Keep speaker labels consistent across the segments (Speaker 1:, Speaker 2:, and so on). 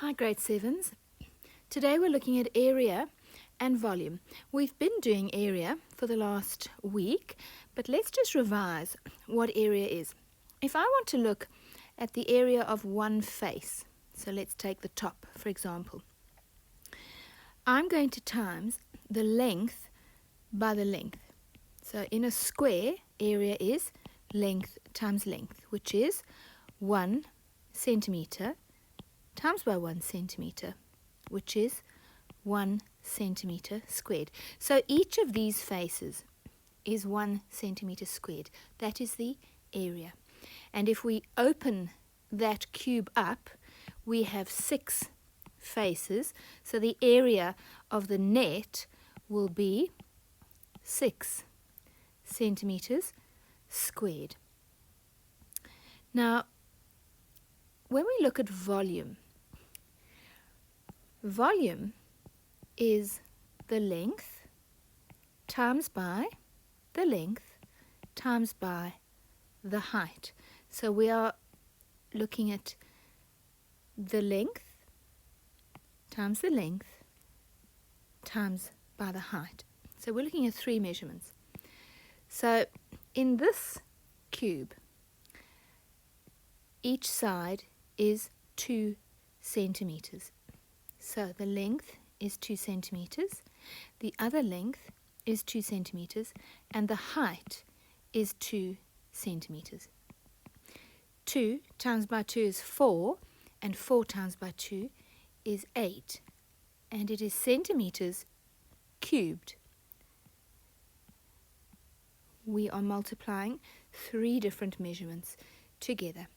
Speaker 1: Hi grade 7s. Today we're looking at area and volume. We've been doing area for the last week, but let's just revise what area is. If I want to look at the area of one face, so let's take the top for example, I'm going to times the length by the length. So in a square, area is length times length, which is 1 centimeter times by 1 centimeter, which is 1 centimeter squared. So each of these faces is 1 centimeter squared. That is the area. And if we open that cube up, we have 6 faces. So the area of the net will be 6 centimeters squared. Now, when we look at volume, volume is the length times by the length times by the height. So we are looking at the length times the length times by the height. So we're looking at 3 measurements. So in this cube, each side is 2 centimeters. So the length is 2 centimeters, the other length is 2 centimeters, and the height is 2 centimeters. 2 times by 2 is 4, and 4 times by 2 is 8, and it is centimeters cubed. We are multiplying 3 different measurements together,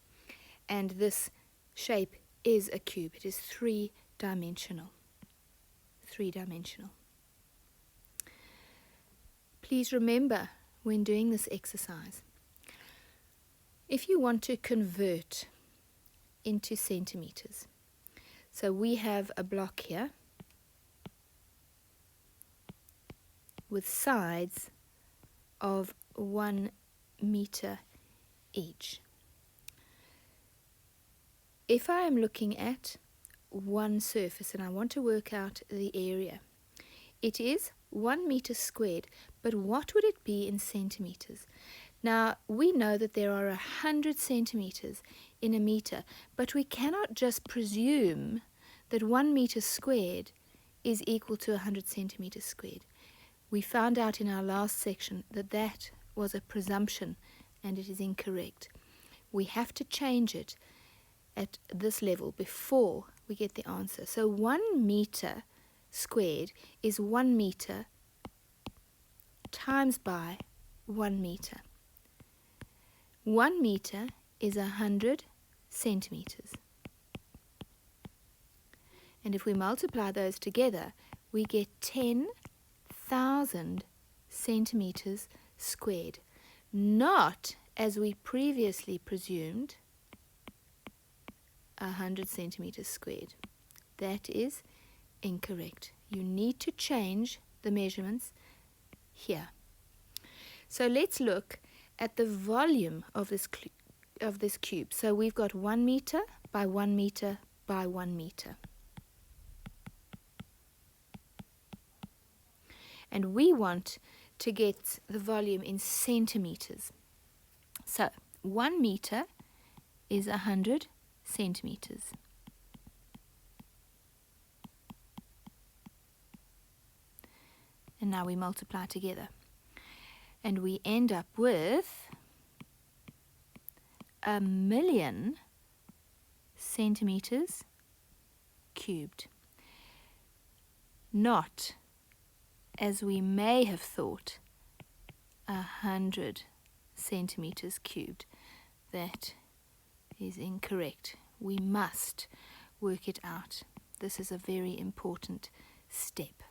Speaker 1: and this shape is a cube. It is 3-dimensional. 3-dimensional. Please remember when doing this exercise, if you want to convert into centimeters, so we have a block here with sides of 1 meter each. If I am looking at one surface and I want to work out the area, it is 1 meter squared, but what would it be in centimeters? Now, we know that there are 100 centimeters in a meter, but we cannot just presume that 1 meter squared is equal to 100 centimeters squared. We found out in our last section that that was a presumption and it is incorrect. We have to change it at this level before we get the answer. So 1 meter squared is 1 meter times by 1 meter. 1 meter is 100 centimeters. And if we multiply those together, we get 10,000 centimeters squared. Not, as we previously presumed, 100 centimeters squared. That is incorrect. You need to change the measurements here. So let's look at the volume of this cube. So we've got 1 meter by 1 meter by 1 meter. And we want to get the volume in centimeters. So 1 meter is 100 centimeters. And now we multiply together. And we end up with 1,000,000 centimeters cubed. Not, as we may have thought, 100 centimeters cubed. That is incorrect. We must work it out. This is a very important step.